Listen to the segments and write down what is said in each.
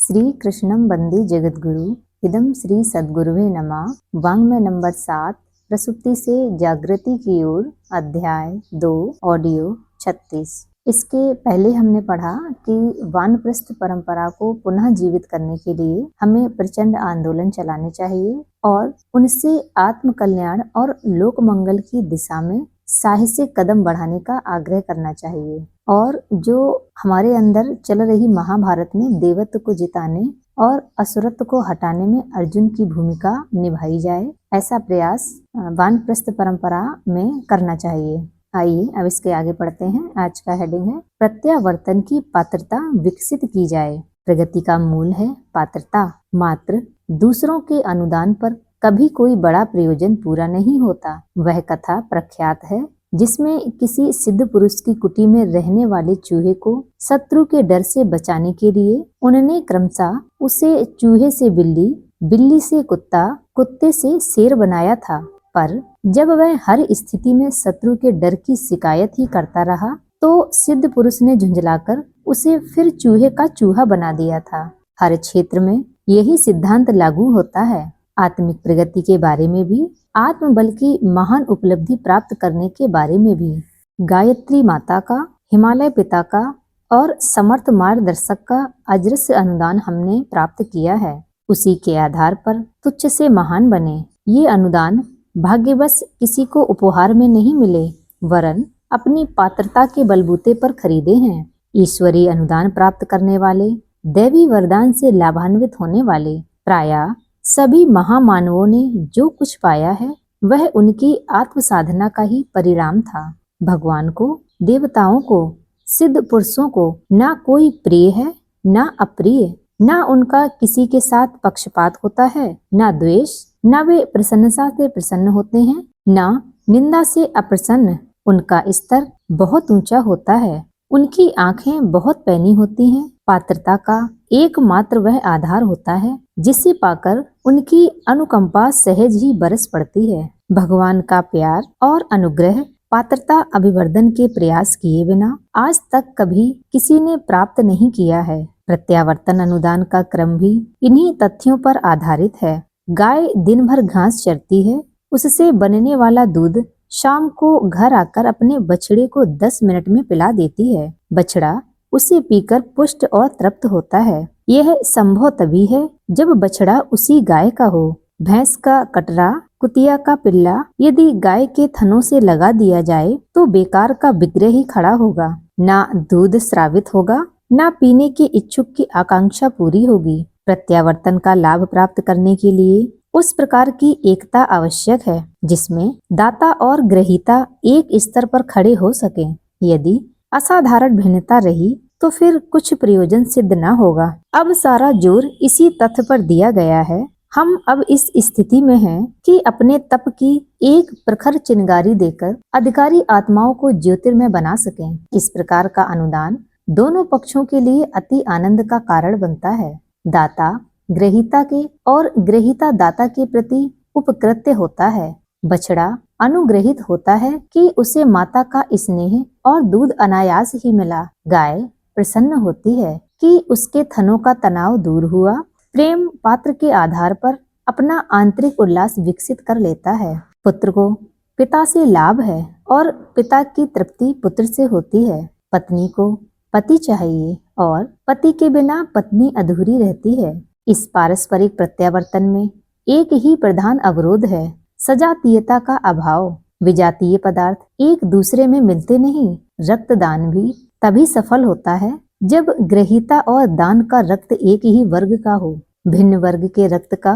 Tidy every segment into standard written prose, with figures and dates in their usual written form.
श्री कृष्णं वंदे जगद्गुरु इदं श्री सद्गुरुवे नमः। वाङ्मय नंबर 7, प्रसुप्ति से जागृति की ओर, अध्याय 2, ऑडियो 36। इसके पहले हमने पढ़ा कि वानप्रस्थ परंपरा को पुनः जीवित करने के लिए हमें प्रचंड आंदोलन चलाने चाहिए और उनसे आत्म कल्याण और लोक मंगल की दिशा में साहसिक कदम बढ़ाने का आग्रह करना चाहिए, और जो हमारे अंदर चल रही महाभारत में देवत्व को जिताने और असुरत्व को हटाने में अर्जुन की भूमिका निभाई जाए, ऐसा प्रयास वानप्रस्थ परंपरा में करना चाहिए। आइए अब इसके आगे पढ़ते हैं। आज का हेडिंग है प्रत्यावर्तन की पात्रता विकसित की जाए। प्रगति का मूल है पात्रता। मात्र दूसरों के अनुदान पर कभी कोई बड़ा प्रयोजन पूरा नहीं होता। वह कथा प्रख्यात है जिसमें किसी सिद्ध पुरुष की कुटी में रहने वाले चूहे को शत्रु के डर से बचाने के लिए उन्होंने क्रमशः उसे चूहे से बिल्ली, बिल्ली से कुत्ता, कुत्ते से शेर बनाया था। पर जब वह हर स्थिति में शत्रु के डर की शिकायत ही करता रहा तो सिद्ध पुरुष ने झुंझलाकर उसे फिर चूहे का चूहा बना दिया था। हर क्षेत्र में यही सिद्धांत लागू होता है। आत्मिक प्रगति के बारे में भी, आत्मबल की महान उपलब्धि प्राप्त करने के बारे में भी गायत्री माता का, हिमालय पिता का और समर्थ मार्गदर्शक का अजस्र अनुदान हमने प्राप्त किया है। उसी के आधार पर तुच्छ से महान बने। ये अनुदान भाग्यवश किसी को उपहार में नहीं मिले, वरन अपनी पात्रता के बलबूते पर खरीदे हैं। ईश्वरीय अनुदान प्राप्त करने वाले, दैवी वरदान से लाभान्वित होने वाले प्रायः सभी महामानवों ने जो कुछ पाया है वह उनकी आत्म साधना का ही परिणाम था। भगवान को, देवताओं को, सिद्ध पुरुषों को ना कोई प्रिय है ना अप्रिय, ना उनका किसी के साथ पक्षपात होता है ना द्वेष, ना वे प्रसन्नता से प्रसन्न होते हैं ना निंदा से अप्रसन्न। उनका स्तर बहुत ऊंचा होता है। उनकी आंखें बहुत पैनी होती हैं। पात्रता का एकमात्र वह आधार होता है जिसे पाकर उनकी अनुकंपा सहज ही बरस पड़ती है। भगवान का प्यार और अनुग्रह पात्रता अभिवर्धन के प्रयास किए बिना आज तक कभी किसी ने प्राप्त नहीं किया है। प्रत्यावर्तन अनुदान का क्रम भी इन्हीं तथ्यों पर आधारित है। गाय दिन भर घास चरती है, उससे बनने वाला दूध शाम को घर आकर अपने बछड़े को 10 मिनट में पिला देती है। बछड़ा उसे पीकर पुष्ट और तृप्त होता है। यह संभव तभी है जब बछड़ा उसी गाय का हो। भैंस का कटरा, कुतिया का पिल्ला यदि गाय के थनों से लगा दिया जाए तो बेकार का विग्रह ही खड़ा होगा। ना दूध स्रावित होगा, ना पीने के इच्छुक की आकांक्षा पूरी होगी। प्रत्यावर्तन का लाभ प्राप्त करने के लिए उस प्रकार की एकता आवश्यक है जिसमें दाता और ग्रहीता एक स्तर पर खड़े हो सके। यदि असाधारण भिन्नता रही तो फिर कुछ प्रयोजन सिद्ध न होगा। अब सारा जोर इसी तथ्य पर दिया गया है। हम अब इस स्थिति में हैं कि अपने तप की एक प्रखर चिंगारी देकर अधिकारी आत्माओं को ज्योतिर्मय बना सकें। इस प्रकार का अनुदान दोनों पक्षों के लिए अति आनंद का कारण बनता है। दाता ग्रहीता के और ग्रहीता दाता के प्रति उपकृत्य होता है। बछड़ा अनुग्रहित होता है कि उसे माता का स्नेह और दूध अनायास ही मिला। गाय प्रसन्न होती है कि उसके थनों का तनाव दूर हुआ। प्रेम पात्र के आधार पर अपना आंतरिक उल्लास विकसित कर लेता है। पुत्र को पिता से लाभ है और पिता की तृप्ति पुत्र से होती है। पत्नी को पति चाहिए और पति के बिना पत्नी अधूरी रहती है। इस पारस्परिक प्रत्यावर्तन में एक ही प्रधान अवरोध है, सजातीयता का अभाव। विजातीय पदार्थ एक दूसरे में मिलते नहीं। रक्तदान भी तभी सफल होता है जब ग्रहीता और दान का रक्त एक ही वर्ग का हो। भिन्न वर्ग के रक्त का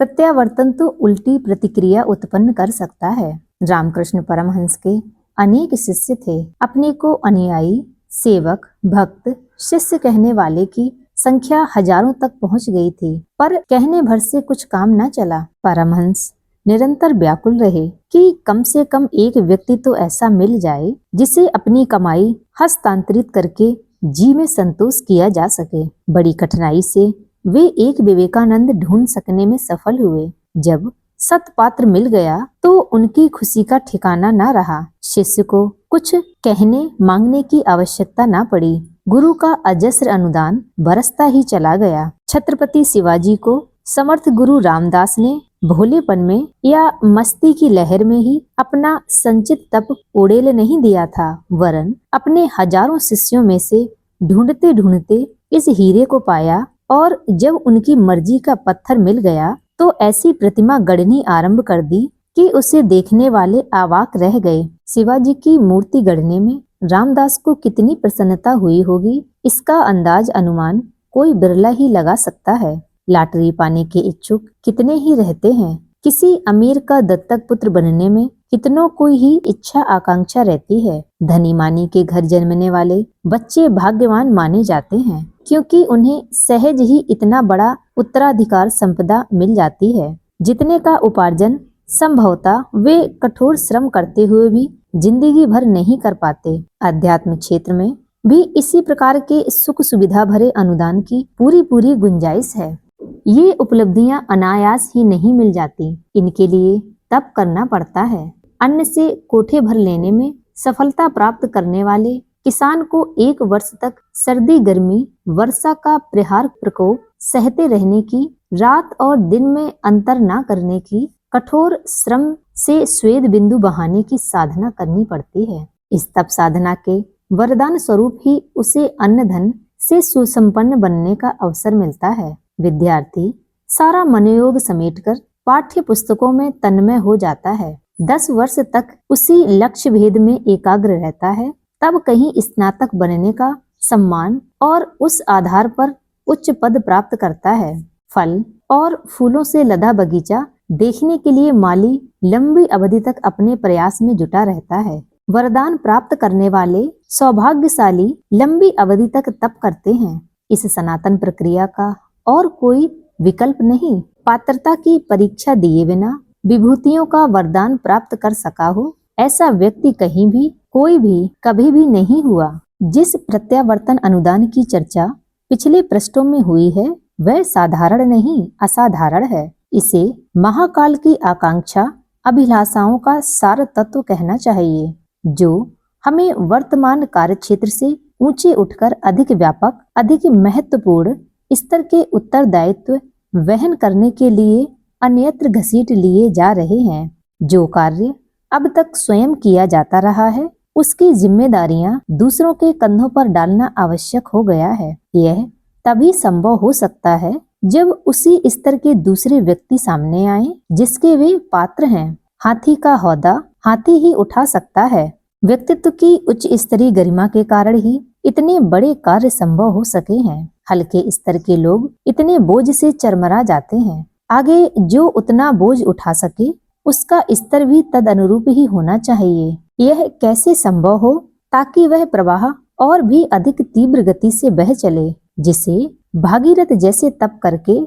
प्रत्यावर्तन तो उल्टी प्रतिक्रिया उत्पन्न कर सकता है। रामकृष्ण परमहंस के अनेक शिष्य थे। अपने को अनुयायी, सेवक, भक्त, शिष्य कहने वाले की संख्या हजारों तक पहुंच गई थी, पर कहने भर से कुछ काम न चला। परमहंस निरंतर व्याकुल रहे कि कम से कम एक व्यक्ति तो ऐसा मिल जाए जिसे अपनी कमाई हस्तांतरित करके जी में संतोष किया जा सके। बड़ी कठिनाई से वे एक विवेकानंद ढूंढ सकने में सफल हुए। जब सत्पात्र मिल गया तो उनकी खुशी का ठिकाना न रहा। शिष्य को कुछ कहने मांगने की आवश्यकता न पड़ी। गुरु का अजस्र अनुदान बरसता ही चला गया। छत्रपति शिवाजी को समर्थ गुरु रामदास ने भोलेपन में या मस्ती की लहर में ही अपना संचित तप उड़ेल नहीं दिया था, वरन अपने हजारों शिष्यों में से ढूंढते ढूंढते इस हीरे को पाया और जब उनकी मर्जी का पत्थर मिल गया तो ऐसी प्रतिमा गढ़नी आरंभ कर दी कि उसे देखने वाले अवाक रह गए। शिवाजी की मूर्ति गढ़ने में रामदास को कितनी प्रसन्नता हुई होगी, इसका अंदाज अनुमान कोई बिरला ही लगा सकता है। लॉटरी पाने के इच्छुक कितने ही रहते हैं। किसी अमीर का दत्तक पुत्र बनने में कितनों को ही इच्छा आकांक्षा रहती है। धनी मानी के घर जन्मने वाले बच्चे भाग्यवान माने जाते हैं, क्योंकि उन्हें सहज ही इतना बड़ा उत्तराधिकार संपदा मिल जाती है, जितने का उपार्जन संभवतः वे कठोर श्रम करते हुए भी जिंदगी भर नहीं कर पाते। अध्यात्म क्षेत्र में भी इसी प्रकार के सुख सुविधा भरे अनुदान की पूरी गुंजाइश है। ये उपलब्धियां अनायास ही नहीं मिल जाती, इनके लिए तप करना पड़ता है। अन्न से कोठे भर लेने में सफलता प्राप्त करने वाले किसान को 1 वर्ष तक सर्दी गर्मी वर्षा का प्रहार प्रकोप सहते रहने की, रात और दिन में अंतर न करने की, कठोर श्रम से स्वेद बिंदु बहाने की साधना करनी पड़ती है। इस तप साधना के वरदान स्वरूप ही उसे अन्न धन से सुसंपन्न बनने का अवसर मिलता है। विद्यार्थी सारा मनोयोग समेटकर पाठ्य पुस्तकों में तन्मय हो जाता है। 10 वर्ष तक उसी लक्ष्य भेद में एकाग्र रहता है, तब कहीं स्नातक बनने का सम्मान और उस आधार पर उच्च पद प्राप्त करता है। फल और फूलों से लदा बगीचा देखने के लिए माली लंबी अवधि तक अपने प्रयास में जुटा रहता है। वरदान प्राप्त करने वाले सौभाग्यशाली लंबी अवधि तक तप करते हैं। इस सनातन प्रक्रिया का और कोई विकल्प नहीं। पात्रता की परीक्षा दिए बिना विभूतियों का वरदान प्राप्त कर सका हो, ऐसा व्यक्ति कहीं भी कोई भी कभी भी नहीं हुआ। जिस प्रत्यावर्तन अनुदान की चर्चा पिछले पृष्ठों में हुई है, वह साधारण नहीं असाधारण है। इसे महाकाल की आकांक्षा अभिलाषाओं का सार तत्व कहना चाहिए, जो हमें वर्तमान कार्यक्षेत्र से ऊंचे उठकर अधिक व्यापक, अधिक महत्वपूर्ण स्तर के उत्तरदायित्व वहन करने के लिए अन्यत्र घसीट लिए जा रहे हैं। जो कार्य अब तक स्वयं किया जाता रहा है, उसकी जिम्मेदारियां दूसरों के कंधों पर डालना आवश्यक हो गया है। यह तभी संभव हो सकता है जब उसी स्तर के दूसरे व्यक्ति सामने आए जिसके वे पात्र हैं। हाथी का हौदा हाथी ही उठा सकता है। व्यक्तित्व की उच्च स्तरीय गरिमा के कारण ही इतने बड़े कार्य संभव हो सके हैं। हल्के स्तर के लोग इतने बोझ से चरमरा जाते हैं। आगे जो उतना बोझ उठा सके, उसका स्तर भी तद अनुरूप ही होना चाहिए। यह कैसे संभव हो ताकि वह प्रवाह और भी अधिक तीव्र गति से बह चले, जिसे भागीरथ जैसे तप करके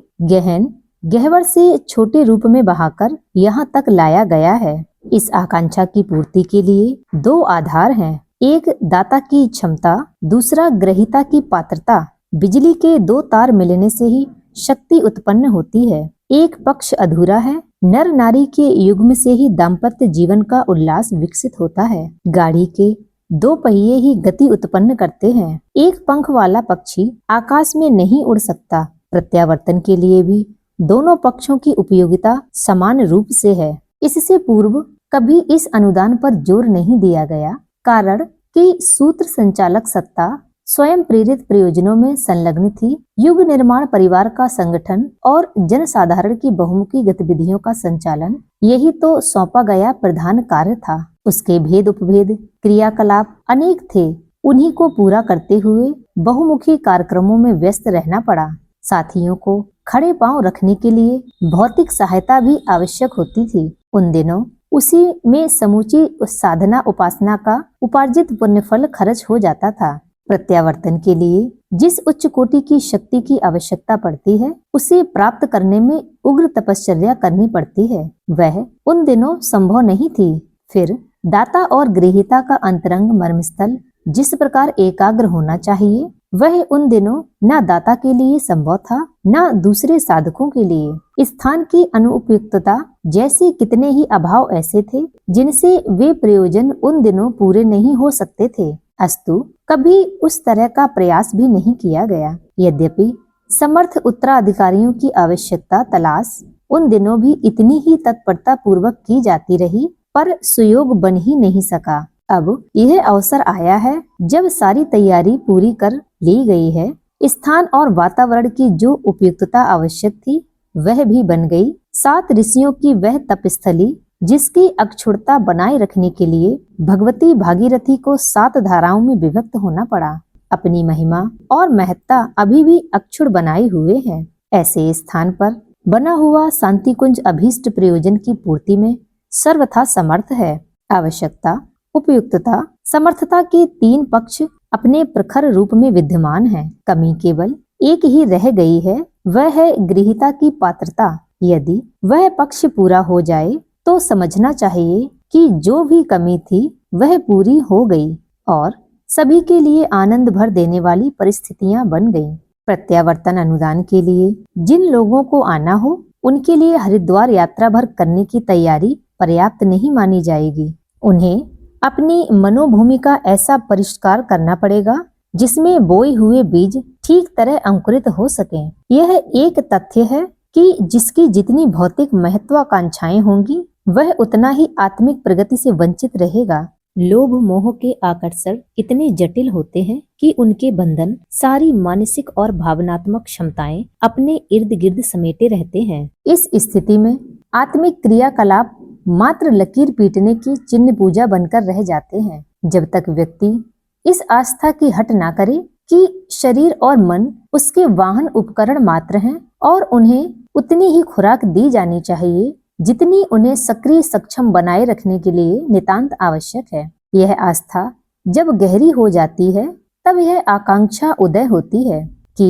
गहवर से छोटे रूप में बहाकर यहाँ तक लाया गया है। इस आकांक्षा की पूर्ति के लिए 2 आधार हैं, एक दाता की क्षमता, दूसरा ग्रहीता की पात्रता। बिजली के 2 तार मिलने से ही शक्ति उत्पन्न होती है। एक पक्ष अधूरा है। नर नारी के युग्म से ही दाम्पत्य जीवन का उल्लास विकसित होता है। गाड़ी के 2 पहिए ही गति उत्पन्न करते हैं। एक पंख वाला पक्षी आकाश में नहीं उड़ सकता। प्रत्यावर्तन के लिए भी दोनों पक्षों की उपयोगिता समान रूप से है। इससे पूर्व कभी इस अनुदान पर जोर नहीं दिया गया, कारण कि सूत्र संचालक सत्ता स्वयं प्रेरित प्रयोजनों में संलग्न थी। युग निर्माण, परिवार का संगठन और जनसाधारण की बहुमुखी गतिविधियों का संचालन, यही तो सौंपा गया प्रधान कार्य था। उसके भेद उपभेद क्रियाकलाप अनेक थे। उन्हीं को पूरा करते हुए बहुमुखी कार्यक्रमों में व्यस्त रहना पड़ा। साथियों को खड़े पांव रखने के लिए भौतिक सहायता भी आवश्यक होती थी। उन दिनों उसी में समूची साधना उपासना का उपार्जित पुण्यफल खर्च हो जाता था। प्रत्यावर्तन के लिए जिस उच्च कोटि की शक्ति की आवश्यकता पड़ती है, उसे प्राप्त करने में उग्र तपश्चर्या करनी पड़ती है। वह उन दिनों संभव नहीं थी। फिर दाता और गृहीता का अंतरंग मर्मस्थल जिस प्रकार एकाग्र होना चाहिए, वह उन दिनों न दाता के लिए संभव था, न दूसरे साधकों के लिए। स्थान की अनुपयुक्तता जैसे कितने ही अभाव ऐसे थे जिनसे वे प्रयोजन उन दिनों पूरे नहीं हो सकते थे। अस्तु कभी उस तरह का प्रयास भी नहीं किया गया। यद्यपि समर्थ उत्तराधिकारियों की आवश्यकता तलाश उन दिनों भी इतनी ही तत्परता पूर्वक की जाती रही, पर सुयोग बन ही नहीं सका। अब यह अवसर आया है जब सारी तैयारी पूरी कर ली गई है। स्थान और वातावरण की जो उपयुक्तता आवश्यक थी वह भी बन गई। 7 ऋषियों की वह तपस्थली जिसकी अक्षुण्णता बनाए रखने के लिए भगवती भागीरथी को 7 धाराओं में विभक्त होना पड़ा। अपनी महिमा और महत्ता अभी भी अक्षुण्ण बनाए हुए है। ऐसे स्थान पर बना हुआ शांति कुंज अभीष्ट प्रयोजन की पूर्ति में सर्वथा समर्थ है। आवश्यकता, उपयुक्तता, समर्थता के 3 पक्ष अपने प्रखर रूप में विद्यमान हैं। कमी केवल एक ही रह गई है, वह है गृहीता की पात्रता। यदि वह पक्ष पूरा हो जाए तो समझना चाहिए कि जो भी कमी थी वह पूरी हो गई और सभी के लिए आनंद भर देने वाली परिस्थितियां बन गईं। प्रत्यावर्तन अनुदान के लिए जिन लोगों को आना हो उनके लिए हरिद्वार यात्रा भर करने की तैयारी पर्याप्त नहीं मानी जाएगी। उन्हें अपनी मनोभूमि का ऐसा परिष्कार करना पड़ेगा जिसमें बोए हुए बीज ठीक तरह अंकुरित हो सकें। यह एक तथ्य है कि जिसकी जितनी भौतिक महत्वाकांक्षाएं होंगी वह उतना ही आत्मिक प्रगति से वंचित रहेगा। लोभ मोह के आकर्षण इतने जटिल होते हैं कि उनके बंधन सारी मानसिक और भावनात्मक क्षमताएं अपने इर्द गिर्द समेटे रहते हैं। इस स्थिति में आत्मिक क्रियाकलाप मात्र लकीर पीटने की चिन्ह पूजा बनकर रह जाते हैं। जब तक व्यक्ति इस आस्था की हट ना करे कि शरीर और मन उसके वाहन उपकरण मात्र हैं और उन्हें उतनी ही खुराक दी जानी चाहिए जितनी उन्हें सक्रिय सक्षम बनाए रखने के लिए नितांत आवश्यक है। यह आस्था जब गहरी हो जाती है तब यह आकांक्षा उदय होती है कि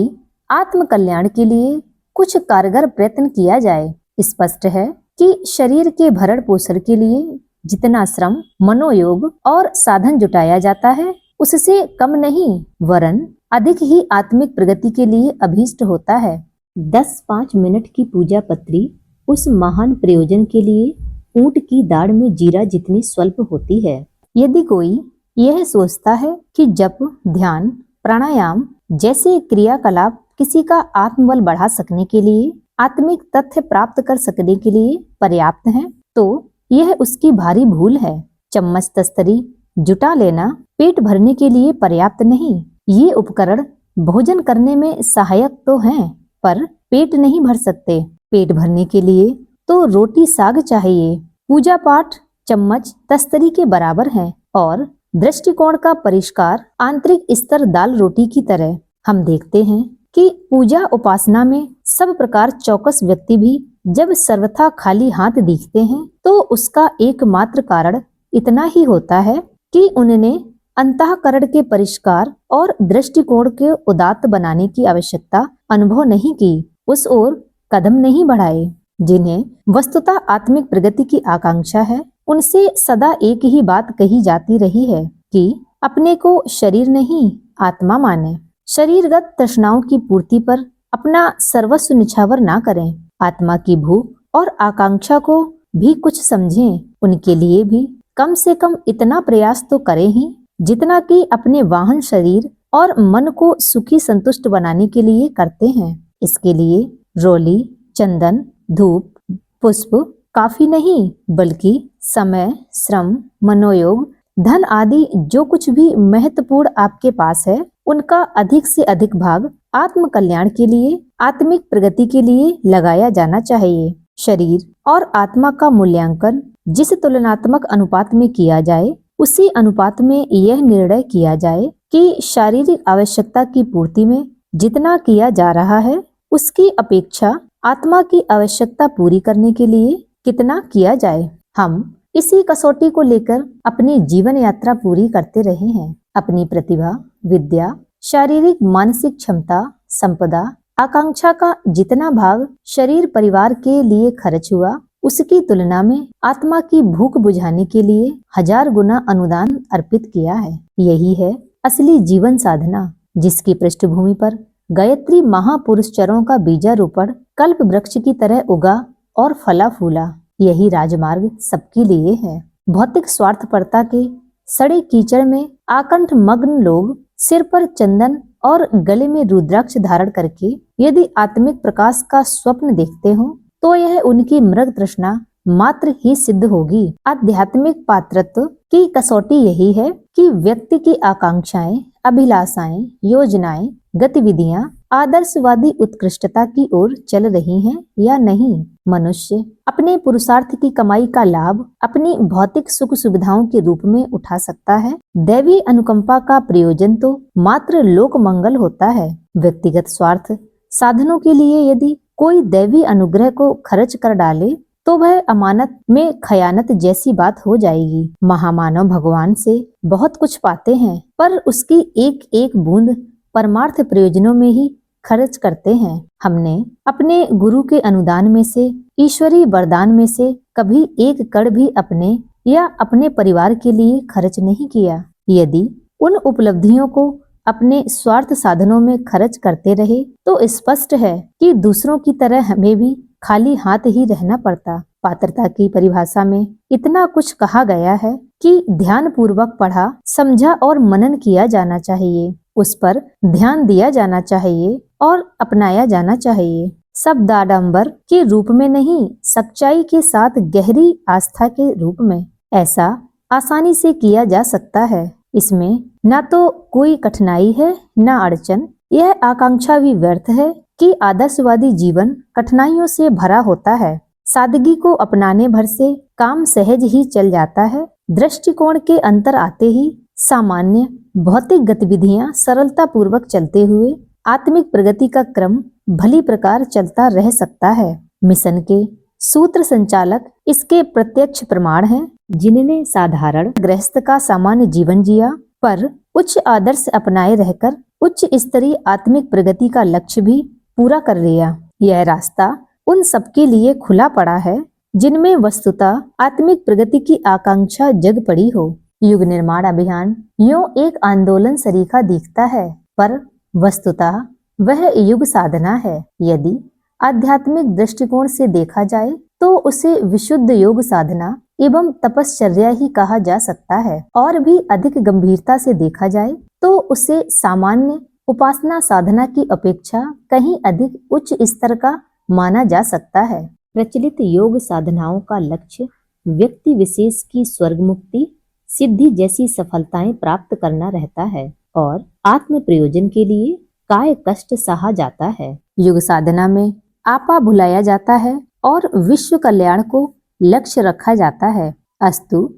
आत्म कल्याण के लिए कुछ कारगर प्रयत्न किया जाए। स्पष्ट है कि शरीर के भरण पोषण के लिए जितना श्रम, मनोयोग और साधन जुटाया जाता है उससे कम नहीं वरन अधिक ही आत्मिक प्रगति के लिए अभीष्ट होता है। 10-5 मिनट की पूजा पत्री उस महान प्रयोजन के लिए ऊंट की दाढ़ में जीरा जितनी स्वल्प होती है। यदि कोई यह सोचता है कि जप, ध्यान, प्राणायाम जैसे क्रियाकलाप किसी का आत्मबल बढ़ा सकने के लिए, आत्मिक तथ्य प्राप्त कर सकने के लिए पर्याप्त है तो यह उसकी भारी भूल है। चम्मच तस्तरी जुटा लेना पेट भरने के लिए पर्याप्त नहीं। ये उपकरण भोजन करने में सहायक तो हैं पर पेट नहीं भर सकते। पेट भरने के लिए तो रोटी साग चाहिए। पूजा पाठ चम्मच तस्तरी के बराबर है और दृष्टिकोण का परिष्कार आंतरिक स्तर दाल रोटी की तरह। हम देखते हैं कि पूजा उपासना में सब प्रकार चौकस व्यक्ति भी जब सर्वथा खाली हाथ दिखते हैं तो उसका एकमात्र कारण इतना ही होता है कि उन्होंने अंतःकरण के परिष्कार और दृष्टिकोण के उदात्त बनाने की आवश्यकता अनुभव नहीं की, उस ओर कदम नहीं बढ़ाए। जिन्हें वस्तुतः आत्मिक प्रगति की आकांक्षा है उनसे सदा एक ही बात कही जाती रही है कि अपने को शरीर नहीं आत्मा माने। शरीरगत तृष्णाओं की पूर्ति पर अपना सर्वस्व निछावर ना करें। आत्मा की भूख और आकांक्षा को भी कुछ समझें। उनके लिए भी कम से कम इतना प्रयास तो करें ही जितना कि अपने वाहन शरीर और मन को सुखी संतुष्ट बनाने के लिए करते हैं। इसके लिए रोली, चंदन, धूप, पुष्प काफी नहीं बल्कि समय, श्रम, मनोयोग, धन आदि जो कुछ भी महत्वपूर्ण आपके पास है उनका अधिक से अधिक भाग आत्म कल्याण के लिए, आत्मिक प्रगति के लिए लगाया जाना चाहिए। शरीर और आत्मा का मूल्यांकन जिस तुलनात्मक अनुपात में किया जाए उसी अनुपात में यह निर्णय किया जाए कि शारीरिक आवश्यकता की पूर्ति में जितना किया जा रहा है उसकी अपेक्षा आत्मा की आवश्यकता पूरी करने के लिए कितना किया जाए। हम इसी कसौटी को लेकर अपनी जीवन यात्रा पूरी करते रहे हैं। अपनी प्रतिभा, विद्या, शारीरिक मानसिक क्षमता, संपदा, आकांक्षा का जितना भाग शरीर परिवार के लिए खर्च हुआ उसकी तुलना में आत्मा की भूख बुझाने के लिए 1000 गुना अनुदान अर्पित किया है। यही है असली जीवन साधना जिसकी पृष्ठभूमि पर गायत्री महापुरुषचरों का बीजारोपण कल्प वृक्ष की तरह उगा और फला फूला। यही राजमार्ग सबके लिए है। भौतिक स्वार्थपरता के सड़े कीचड़ में आकंठ मग्न लोग सिर पर चंदन और गले में रुद्राक्ष धारण करके यदि आत्मिक प्रकाश का स्वप्न देखते हो तो यह उनकी मृग तृष्णा मात्र ही सिद्ध होगी। आध्यात्मिक पात्रत्व की कसौटी यही है कि व्यक्ति की आकांक्षाएं, अभिलाषाएं, योजनाएं, गतिविधियां आदर्शवादी उत्कृष्टता की ओर चल रही हैं या नहीं। मनुष्य अपने पुरुषार्थ की कमाई का लाभ अपनी भौतिक सुख सुविधाओं के रूप में उठा सकता है। दैवी अनुकंपा का प्रयोजन तो मात्र लोक मंगल होता है। व्यक्तिगत स्वार्थ साधनों के लिए यदि कोई दैवी अनुग्रह को खर्च कर डाले तो वह अमानत में खयानत जैसी बात हो जाएगी। महामानव भगवान से बहुत कुछ पाते हैं पर उसकी एक एक बूंद परमार्थ प्रयोजनों में ही खर्च करते हैं। हमने अपने गुरु के अनुदान में से, ईश्वरीय वरदान में से कभी एक कण भी अपने या अपने परिवार के लिए खर्च नहीं किया। यदि उन उपलब्धियों को अपने स्वार्थ साधनों में खर्च करते रहे तो स्पष्ट है कि दूसरों की तरह हमें भी खाली हाथ ही रहना पड़ता। पात्रता की परिभाषा में इतना कुछ कहा गया है कि ध्यान पूर्वक पढ़ा, समझा और मनन किया जाना चाहिए, उस पर ध्यान दिया जाना चाहिए और अपनाया जाना चाहिए। शब्दाडंबर के रूप में नहीं, सच्चाई के साथ गहरी आस्था के रूप में। ऐसा आसानी से किया जा सकता है। इसमें ना तो कोई कठिनाई है ना अड़चन। यह आकांक्षा भी व्यर्थ है कि आदर्शवादी जीवन कठिनाइयों से भरा होता है। सादगी को अपनाने भर से काम सहज ही चल जाता है। दृष्टिकोण के अंतर आते ही सामान्य भौतिक गतिविधियां सरलता पूर्वक चलते हुए आत्मिक प्रगति का क्रम भली प्रकार चलता रह सकता है। मिशन के सूत्र संचालक इसके प्रत्यक्ष प्रमाण हैं, जिन्होंने साधारण गृहस्थ का सामान्य जीवन जिया पर उच्च आदर्श अपनाए रहकर उच्च स्तरीय आत्मिक प्रगति का लक्ष्य भी पूरा कर लिया। यह रास्ता उन सबके लिए खुला पड़ा है जिनमें वस्तुतः आत्मिक प्रगति की आकांक्षा जग पड़ी हो। युग निर्माण अभियान यूं एक आंदोलन सरीखा दिखता है पर वस्तुतः वह युग साधना है। यदि आध्यात्मिक दृष्टिकोण से देखा जाए तो उसे विशुद्ध योग साधना एवं तपश्चर्या ही कहा जा सकता है, और भी अधिक गंभीरता से देखा जाए तो उसे सामान्य उपासना साधना की अपेक्षा कहीं अधिक उच्च स्तर का माना जा सकता है। प्रचलित योग साधनाओं का लक्ष्य व्यक्ति विशेष की स्वर्ग मुक्ति, सिद्धि जैसी सफलताएं प्राप्त करना रहता है और आत्म प्रयोजन के लिए काय कष्ट सहा जाता है। युग साधना में आपा भुलाया जाता है और विश्व कल्याण को लक्ष्य रखा जाता है। अस्तु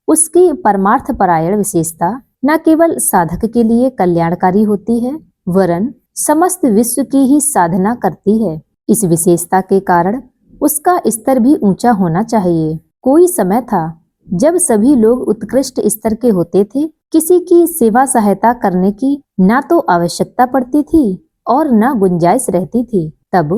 उसकी परमार्थ परायण विशेषता न केवल साधक के लिए कल्याणकारी होती है वरन समस्त विश्व की ही साधना करती है। इस विशेषता के कारण उसका स्तर भी ऊंचा होना चाहिए। कोई समय था जब सभी लोग उत्कृष्ट स्तर के होते थे। किसी की सेवा सहायता करने की ना तो आवश्यकता पड़ती थी और न गुंजाइश रहती थी। तब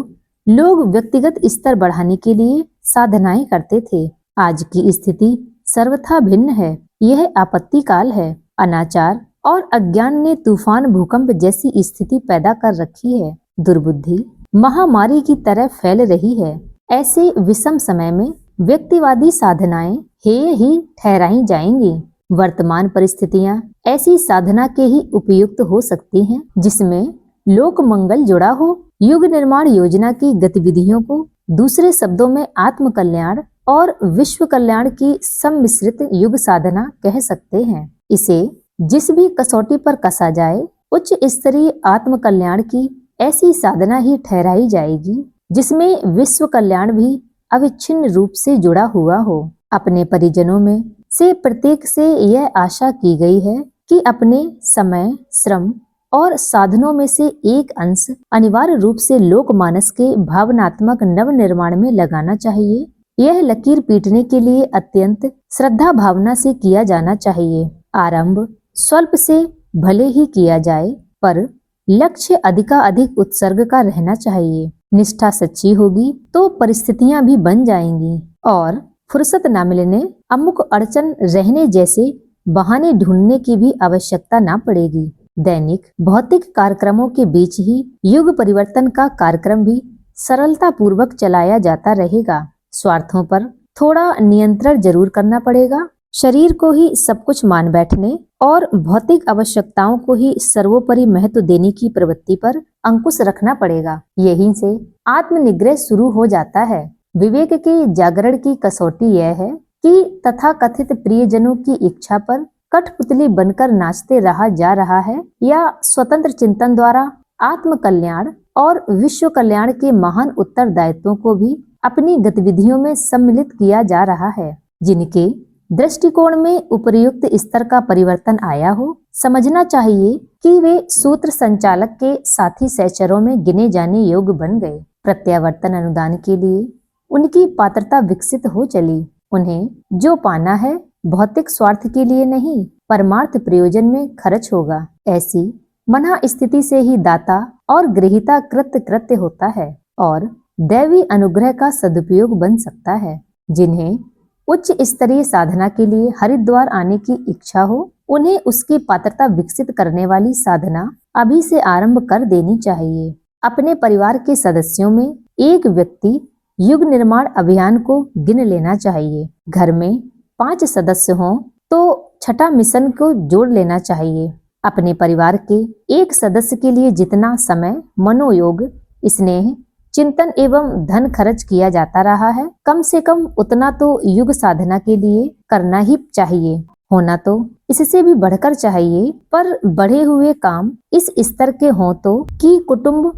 लोग व्यक्तिगत स्तर बढ़ाने के लिए साधनाएं करते थे। आज की स्थिति सर्वथा भिन्न है। यह आपत्ति काल है। अनाचार और अज्ञान ने तूफान भूकंप जैसी स्थिति पैदा कर रखी है। दुर्बुद्धि महामारी की तरह फैल रही है। ऐसे विषम समय में व्यक्तिवादी साधनाएं हेय ही ठहराई जाएंगी। वर्तमान परिस्थितियां ऐसी साधना के ही उपयुक्त हो सकती हैं जिसमें लोक मंगल जुड़ा हो। युग निर्माण योजना की गतिविधियों को दूसरे शब्दों में आत्म कल्याण और विश्व कल्याण की सम्मिश्रित युग साधना कह सकते हैं। इसे जिस भी कसौटी पर कसा जाए उच्च स्तरीय आत्म कल्याण की ऐसी साधना ही ठहराई जाएगी जिसमें विश्व कल्याण भी अविच्छिन्न रूप से जुड़ा हुआ हो। अपने परिजनों में से प्रत्येक से यह आशा की गई है कि अपने समय, श्रम और साधनों में से एक अंश अनिवार्य रूप से लोकमानस के भावनात्मक नव निर्माण में लगाना चाहिए। यह लकीर पीटने के लिए अत्यंत श्रद्धा भावना से किया जाना चाहिए। आरंभ स्वल्प से भले ही किया जाए पर लक्ष्य अधिकाधिक उत्सर्ग का रहना चाहिए। निष्ठा सच्ची होगी तो परिस्थितियां भी बन जाएंगी और फुर्सत न मिलने, अमुक अड़चन रहने जैसे बहाने ढूंढने की भी आवश्यकता न पड़ेगी। दैनिक भौतिक कार्यक्रमों के बीच ही युग परिवर्तन का कार्यक्रम भी सरलता पूर्वक चलाया जाता रहेगा। स्वार्थों पर थोड़ा नियंत्रण जरूर करना पड़ेगा शरीर को ही सब कुछ मान बैठने और भौतिक आवश्यकताओं को ही सर्वोपरि महत्व देने की प्रवृत्ति पर अंकुश रखना पड़ेगा। यहीं से आत्मनिग्रह शुरू हो जाता है। विवेक के जागरण की कसौटी यह है कि तथाकथित प्रियजनों की इच्छा पर कठपुतली बनकर नाचते रहा जा रहा है या स्वतंत्र चिंतन द्वारा आत्म कल्याण और विश्व कल्याण के महान उत्तरदायित्वों को भी अपनी गतिविधियों में सम्मिलित किया जा रहा है। जिनके दृष्टिकोण में उपर्युक्त स्तर का परिवर्तन आया हो, समझना चाहिए कि वे सूत्र संचालक के साथी सहचरों में गिने जाने योग्य बन गए। प्रत्यावर्तन अनुदान के लिए उनकी पात्रता विकसित हो चली। उन्हें जो पाना है भौतिक स्वार्थ के लिए नहीं, परमार्थ प्रयोजन में खर्च होगा। ऐसी मना स्थिति से ही दाता और गृहीता कृत्य होता है और दैवी अनुग्रह का सदुपयोग बन सकता है। जिन्हें उच्च स्तरीय साधना के लिए हरिद्वार आने की इच्छा हो, उन्हें उसकी पात्रता विकसित करने वाली साधना अभी से आरंभ कर देनी चाहिए। अपने परिवार के सदस्यों में एक व्यक्ति युग निर्माण अभियान को गिन लेना चाहिए। घर में 5 सदस्य हों तो छठा मिशन को जोड़ लेना चाहिए। अपने परिवार के एक सदस्य के लिए जितना समय, मनोयोग, स्नेह, चिंतन एवं धन खर्च किया जाता रहा है, कम से कम उतना तो युग साधना के लिए करना ही चाहिए। होना तो इससे भी बढ़कर चाहिए, पर बढ़े हुए काम इस स्तर के हों तो कि कुटुंब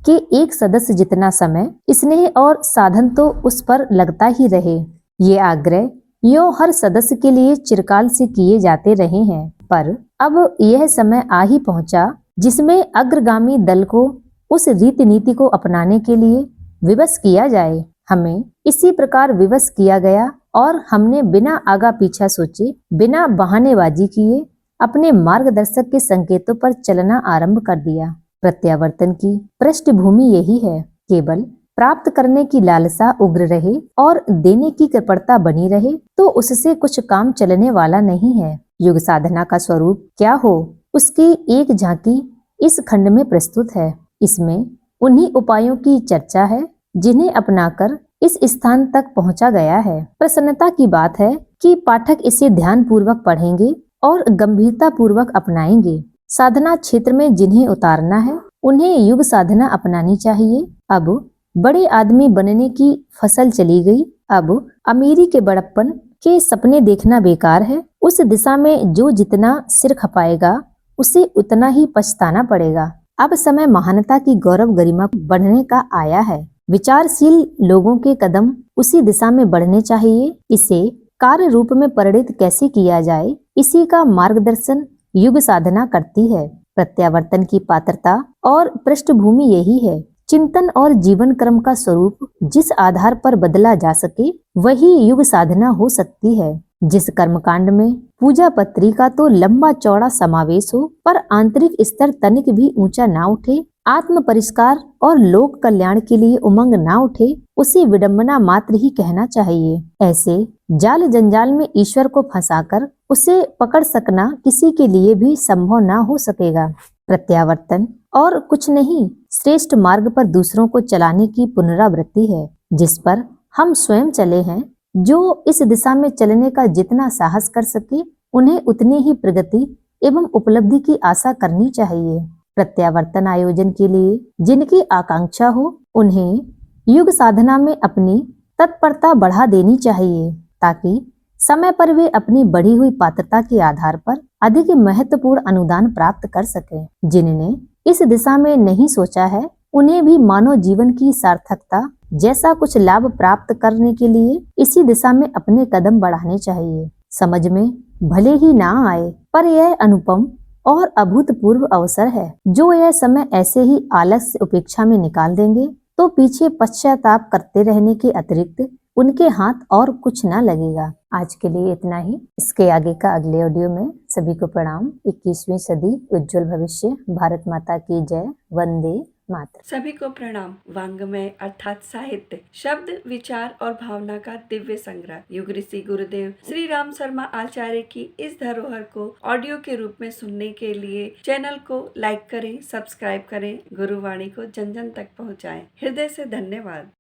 के एक सदस्य जितना समय, स्नेह और साधन तो उस पर लगता ही रहे। ये आग्रह यो हर सदस्य के लिए चिरकाल से किए जाते रहे हैं, पर अब यह समय आ ही पहुंचा जिसमें अग्रगामी दल को उस रीति नीति को अपनाने के लिए विवश किया जाए। हमें इसी प्रकार विवश किया गया और हमने बिना आगा पीछा सोचे, बिना बहानेबाजी किए अपने मार्गदर्शक के संकेतों पर चलना आरंभ कर दिया। प्रत्यावर्तन की पृष्ठभूमि यही है। केवल प्राप्त करने की लालसा उग्र रहे और देने की कृपणता बनी रहे तो उससे कुछ काम चलने वाला नहीं है। युग साधना का स्वरूप क्या हो, उसकी एक झांकी इस खंड में प्रस्तुत है। इसमें उन्हीं उपायों की चर्चा है जिन्हें अपनाकर इस स्थान तक पहुंचा गया है। प्रसन्नता की बात है कि पाठक इसे ध्यान पूर्वक पढ़ेंगे और गंभीरता पूर्वक अपनाएंगे। साधना क्षेत्र में जिन्हें उतारना है उन्हें युग साधना अपनानी चाहिए। अब बड़े आदमी बनने की फसल चली गई। अब अमीरी के बड़प्पन के सपने देखना बेकार है। उस दिशा में जो जितना सिर खपाएगा उसे उतना ही पछताना पड़ेगा। अब समय महानता की गौरव गरिमा बढ़ने का आया है। विचारशील लोगों के कदम उसी दिशा में बढ़ने चाहिए। इसे कार्य रूप में परिणित कैसे किया जाए, इसी का मार्गदर्शन युग साधना करती है। प्रत्यावर्तन की पात्रता और पृष्ठभूमि यही है। चिंतन और जीवन क्रम का स्वरूप जिस आधार पर बदला जा सके वही युग साधना हो सकती है। जिस कर्मकांड में पूजा पत्री का तो लंबा चौड़ा समावेश हो पर आंतरिक स्तर तनिक भी ऊंचा ना उठे, आत्म परिष्कार और लोक कल्याण के लिए उमंग ना उठे, उसे विडंबना मात्र ही कहना चाहिए। ऐसे जाल जंजाल में ईश्वर को फंसाकर उसे पकड़ सकना किसी के लिए भी संभव ना हो सकेगा। प्रत्यावर्तन और कुछ नहीं, श्रेष्ठ मार्ग पर दूसरों को चलाने की पुनरावृत्ति है जिस पर हम स्वयं चले हैं। जो इस दिशा में चलने का जितना साहस कर सके उन्हें उतनी ही प्रगति एवं उपलब्धि की आशा करनी चाहिए। प्रत्यावर्तन आयोजन के लिए जिनकी आकांक्षा हो उन्हें युग साधना में अपनी तत्परता बढ़ा देनी चाहिए ताकि समय पर वे अपनी बढ़ी हुई पात्रता के आधार पर अधिक महत्वपूर्ण अनुदान प्राप्त कर सके। जिन्होंने इस दिशा में नहीं सोचा है उन्हें भी मानव जीवन की सार्थकता जैसा कुछ लाभ प्राप्त करने के लिए इसी दिशा में अपने कदम बढ़ाने चाहिए। समझ में भले ही ना आए पर यह अनुपम और अभूतपूर्व अवसर है। जो यह समय ऐसे ही आलस्य उपेक्षा में निकाल देंगे तो पीछे पश्चाताप करते रहने के अतिरिक्त उनके हाथ और कुछ ना लगेगा। आज के लिए इतना ही। इसके आगे का अगले ऑडियो में सभी को प्रणाम। 21वीं सदी उज्जवल भविष्य। भारत माता की जय। वंदे मातरम। सभी को प्रणाम। वांग्मय अर्थात साहित्य, शब्द, विचार और भावना का दिव्य संग्रह युग ऋषि गुरुदेव श्री राम शर्मा आचार्य की इस धरोहर को ऑडियो के रूप में सुनने के लिए चैनल को लाइक करें, सब्सक्राइब करें, गुरुवाणी को जन जन तक पहुँचाएं। हृदय से धन्यवाद।